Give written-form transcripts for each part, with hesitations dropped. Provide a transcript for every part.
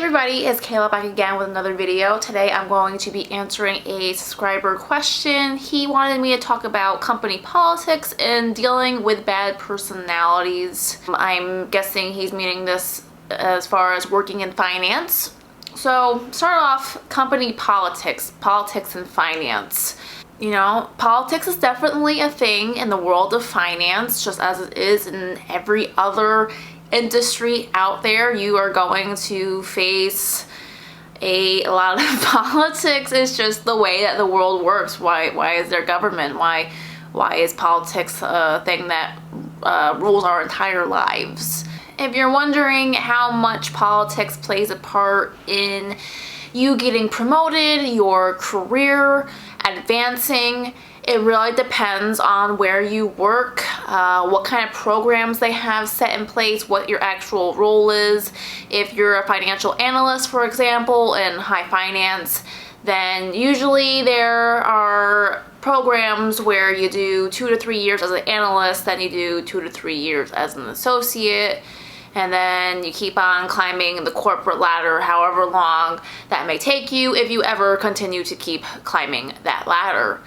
everybody, it's Kayla back again with another video. Today I'm going to be answering a subscriber question. He wanted me to talk about company politics and dealing with bad personalities. I'm guessing he's meaning this as far as working in finance. So start off, company politics and finance. You know, politics is definitely a thing in the world of finance, just as it is in every other industry out there. You are going to face a lot of politics. It's just the way that the world works. Why is there government? Why is politics a thing that rules our entire lives? If you're wondering how much politics plays a part in you getting promoted, your career advancing, it really depends on where you work, what kind of programs they have set in place, what your actual role is. If you're a financial analyst, for example, in high finance, then usually there are programs where you do 2 to 3 years as an analyst, then you do 2 to 3 years as an associate, and then you keep on climbing the corporate ladder however long that may take you, if you ever continue to keep climbing that ladder.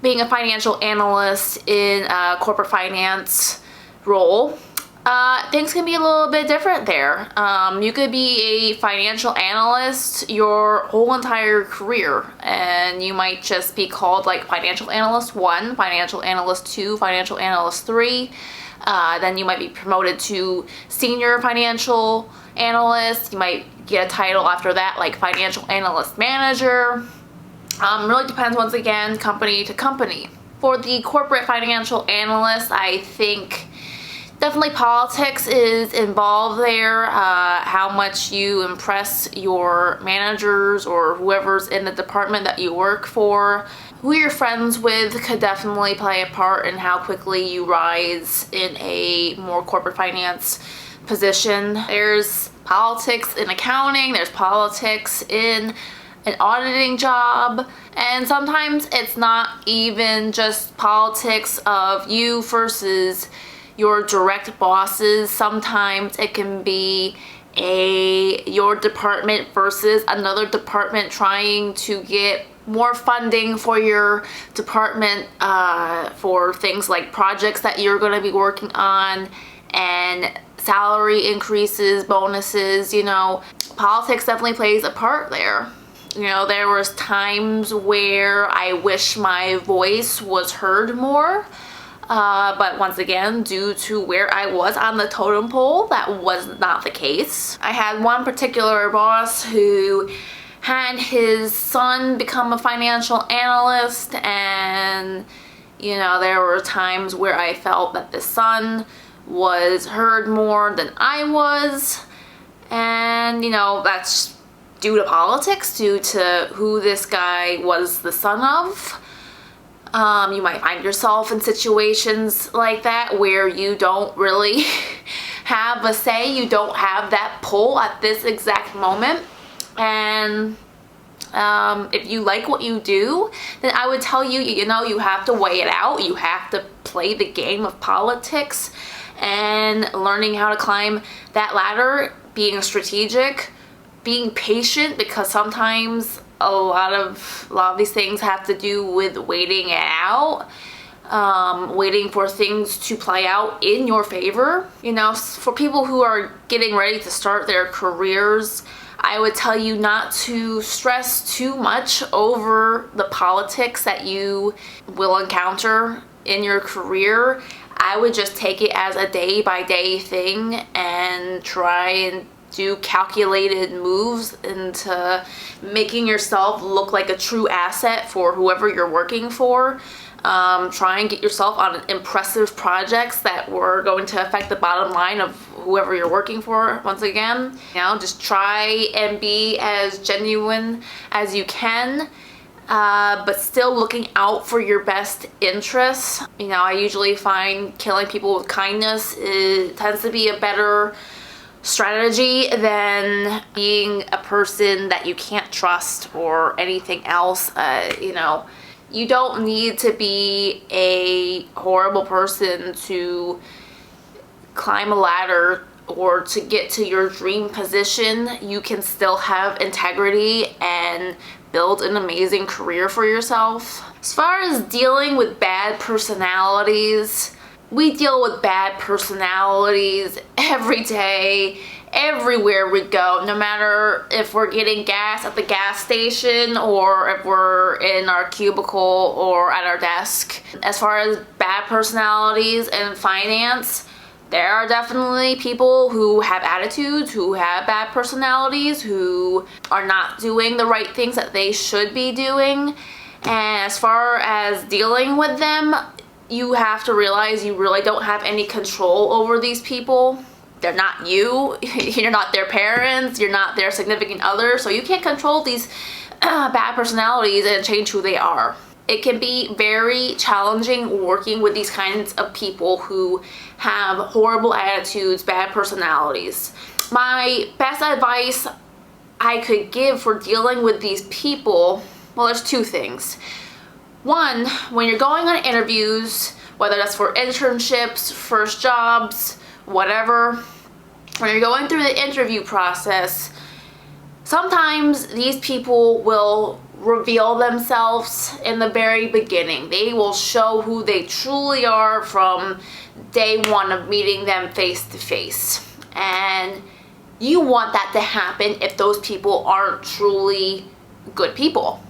Being a financial analyst in a corporate finance role, things can be a little bit different there. You could be a financial analyst your whole entire career, and you might just be called like financial analyst 1, financial analyst 2, financial analyst 3. Then you might be promoted to senior financial analyst. You might get a title after that like financial analyst manager. Really depends, once again, company to company. For the corporate financial analyst, I think definitely politics is involved there. How much you impress your managers or whoever's in the department that you work for. Who you're friends with could definitely play a part in how quickly you rise in a more corporate finance position. There's politics in accounting, there's politics in an auditing job, and sometimes it's not even just politics of you versus your direct bosses. Sometimes it can be your department versus another department trying to get more funding for your department for things like projects that you're going to be working on, and salary increases, bonuses. You know, politics definitely plays a part there. You know, there was times where I wish my voice was heard more, but once again, due to where I was on the totem pole, that was not the case. I had one particular boss who had his son become a financial analyst, and you know, there were times where I felt that the son was heard more than I was, and you know, that's due to politics, due to who this guy was the son of. You might find yourself in situations like that where you don't really have a say, you don't have that pull at this exact moment. And if you like what you do, then I would tell you, you know, you have to weigh it out. You have to play the game of politics and learning how to climb that ladder, being strategic, being patient, because sometimes a lot of these things have to do with waiting it out, waiting for things to play out in your favor. You know, for people who are getting ready to start their careers, I would tell you not to stress too much over the politics that you will encounter in your career. I would just take it as a day-by-day thing and try and do calculated moves into making yourself look like a true asset for whoever you're working for. Try and get yourself on impressive projects that were going to affect the bottom line of whoever you're working for. Once again, you know, just try and be as genuine as you can, but still looking out for your best interests. You know, I usually find killing people with kindness tends to be a better strategy than being a person that you can't trust or anything else. You know, you don't need to be a horrible person to climb a ladder or to get to your dream position, you can still have integrity and build an amazing career for yourself. As far as dealing with bad personalities, we deal with bad personalities every day, everywhere we go, no matter if we're getting gas at the gas station or if we're in our cubicle or at our desk. As far as bad personalities in finance, there are definitely people who have attitudes, who have bad personalities, who are not doing the right things that they should be doing. And as far as dealing with them, you have to realize you really don't have any control over these people. They're not you. You're not their parents. You're not their significant other. So you can't control these bad personalities and change who they are. It can be very challenging working with these kinds of people who have horrible attitudes, bad personalities. My best advice I could give for dealing with these people, well, there's two things. One, when you're going on interviews, whether that's for internships, first jobs, whatever, when you're going through the interview process, sometimes these people will reveal themselves in the very beginning. They will show who they truly are from day one of meeting them face to face. And you want that to happen if those people aren't truly good people.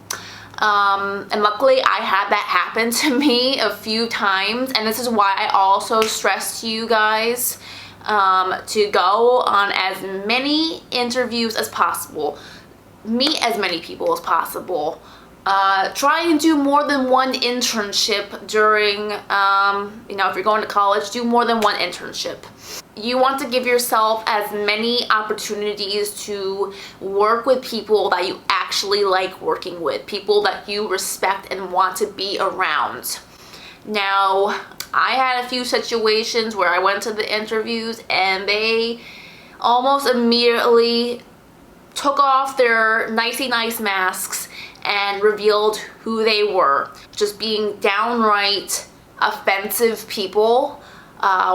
And luckily I had that happen to me a few times, and this is why I also stress to you guys to go on as many interviews as possible, meet as many people as possible, try and do more than one internship during, if you're going to college, do more than one internship. You want to give yourself as many opportunities to work with people that you actually like working with, people that you respect and want to be around. Now, I had a few situations where I went to the interviews and they almost immediately took off their nicey nice masks and revealed who they were, just being downright offensive people.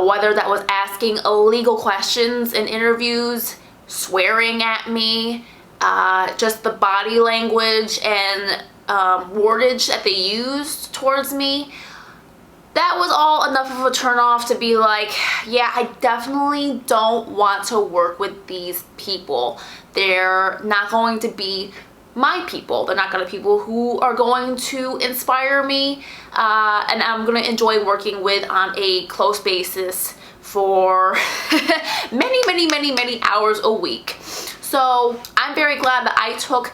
Whether that was asking illegal questions in interviews, swearing at me, just the body language and wordage that they used towards me. That was all enough of a turnoff to be like, yeah, I definitely don't want to work with these people. They're not going to be my people. They're not going to be people who are going to inspire me and I'm going to enjoy working with on a close basis for many hours a week. So I'm very glad that I took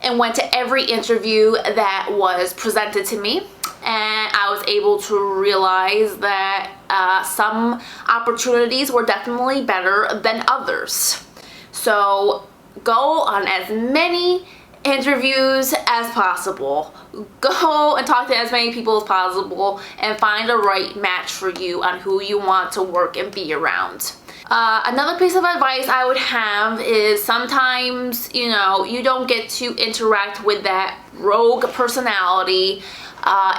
and went to every interview that was presented to me, and I was able to realize that some opportunities were definitely better than others. So go on as many interviews as possible. Go and talk to as many people as possible and find a right match for you on who you want to work and be around. Another piece of advice I would have is sometimes, you don't get to interact with that rogue personality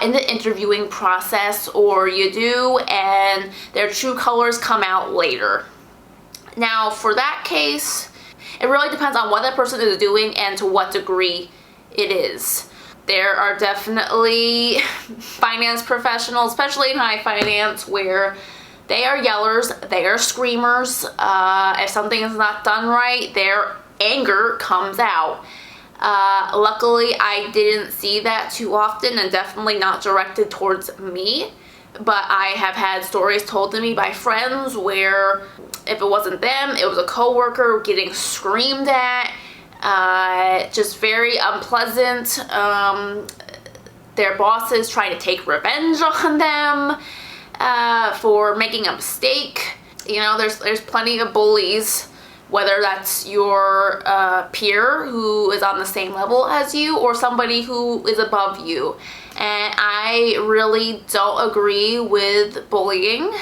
in the interviewing process, or you do and their true colors come out later. Now, for that case, it really depends on what that person is doing and to what degree it is. There are definitely finance professionals, especially in high finance, where they are yellers, they are screamers. If something is not done right, their anger comes out. Luckily, I didn't see that too often, and definitely not directed towards me. But I have had stories told to me by friends where if it wasn't them, it was a coworker getting screamed at, just very unpleasant. Their bosses trying to take revenge on them for making a mistake. There's plenty of bullies, whether that's your peer who is on the same level as you or somebody who is above you. And I really don't agree with bullying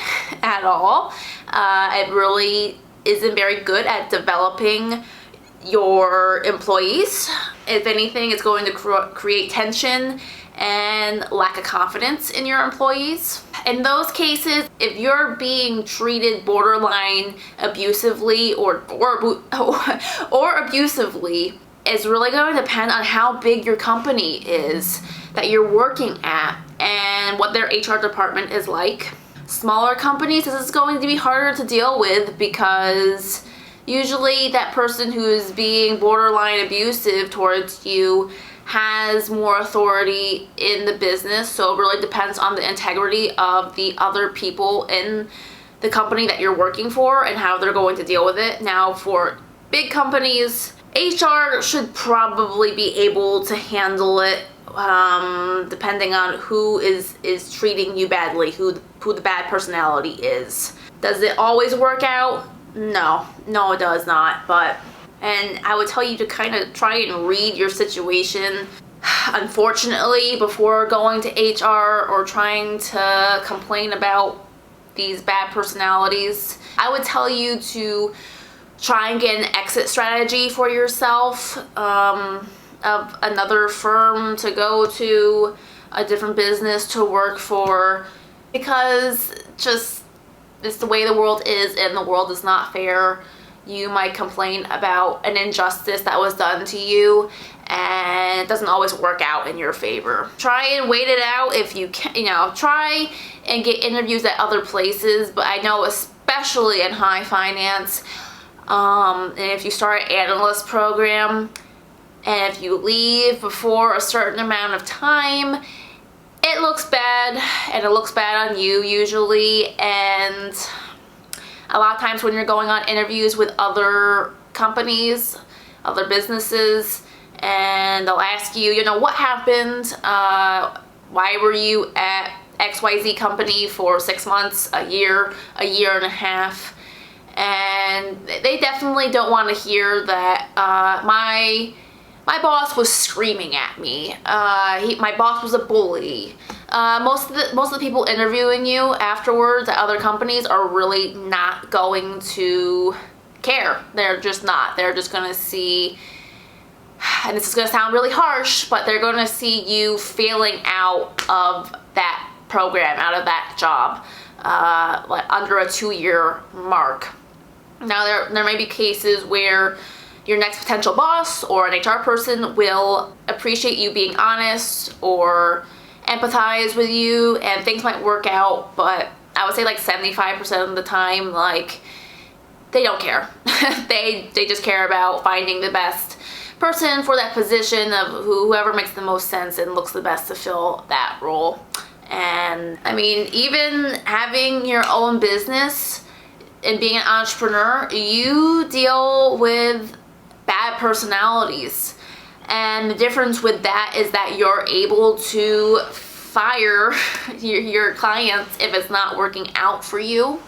at all. It really isn't very good at developing your employees. If anything, it's going to create tension and lack of confidence in your employees. In those cases, if you're being treated borderline abusively or abusively, it's really going to depend on how big your company is that you're working at and what their HR department is like. Smaller companies, this is going to be harder to deal with because usually that person who is being borderline abusive towards you has more authority in the business, so it really depends on the integrity of the other people in the company that you're working for and how they're going to deal with it. Now, for big companies, HR should probably be able to handle it, depending on who is treating you badly, who the bad personality is. Does it always work out? No, it does not. And I would tell you to kind of try and read your situation, unfortunately, before going to HR or trying to complain about these bad personalities. I would tell you to try and get an exit strategy for yourself, of another firm to go to, a different business to work for, because just it's the way the world is, and the world is not fair. You might complain about an injustice that was done to you, and it doesn't always work out in your favor. Try and wait it out if you can, try and get interviews at other places, but I know especially in high finance, and if you start an analyst program, and if you leave before a certain amount of time, it looks bad, and it looks bad on you usually. And a lot of times when you're going on interviews with other companies, other businesses, and they'll ask you, what happened? Why were you at XYZ company for 6 months, a year and a half? And they definitely don't want to hear that my boss was screaming at me. My boss was a bully. Most of the people interviewing you afterwards at other companies are really not going to care. They're just not. They're just going to see, and this is going to sound really harsh, but they're going to see you failing out of that program, out of that job, like under a 2-year mark. Now, there may be cases where your next potential boss or an HR person will appreciate you being honest or empathize with you, and things might work out, but I would say like 75% of the time, like, they don't care. they just care about finding the best person for that position of whoever makes the most sense and looks the best to fill that role. And I mean, even having your own business and being an entrepreneur, you deal with bad personalities, and the difference with that is that you're able to fire your clients if it's not working out for you,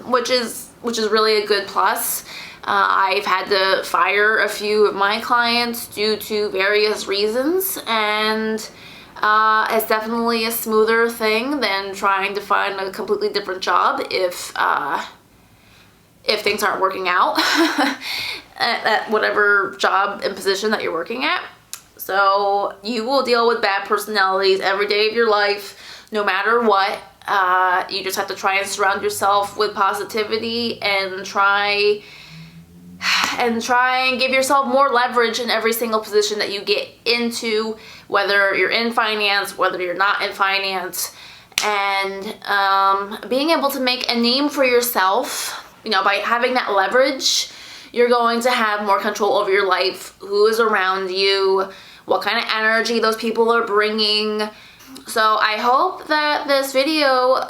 which is really a good plus. I've had to fire a few of my clients due to various reasons, and it's definitely a smoother thing than trying to find a completely different job if things aren't working out at whatever job and position that you're working at. So you will deal with bad personalities every day of your life, no matter what. You just have to try and surround yourself with positivity and try and give yourself more leverage in every single position that you get into, whether you're in finance, whether you're not in finance, and being able to make a name for yourself. By having that leverage, you're going to have more control over your life, who is around you, what kind of energy those people are bringing. So I hope that this video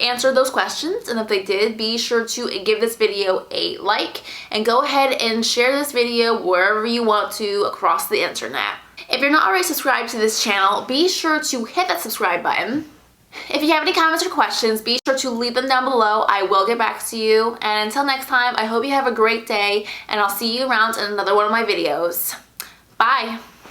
answered those questions, and if they did, be sure to give this video a like and go ahead and share this video wherever you want to across the internet. If you're not already subscribed to this channel, be sure to hit that subscribe button. If you have any comments or questions, be sure to leave them down below. I will get back to you. And until next time, I hope you have a great day, and I'll see you around in another one of my videos. Bye!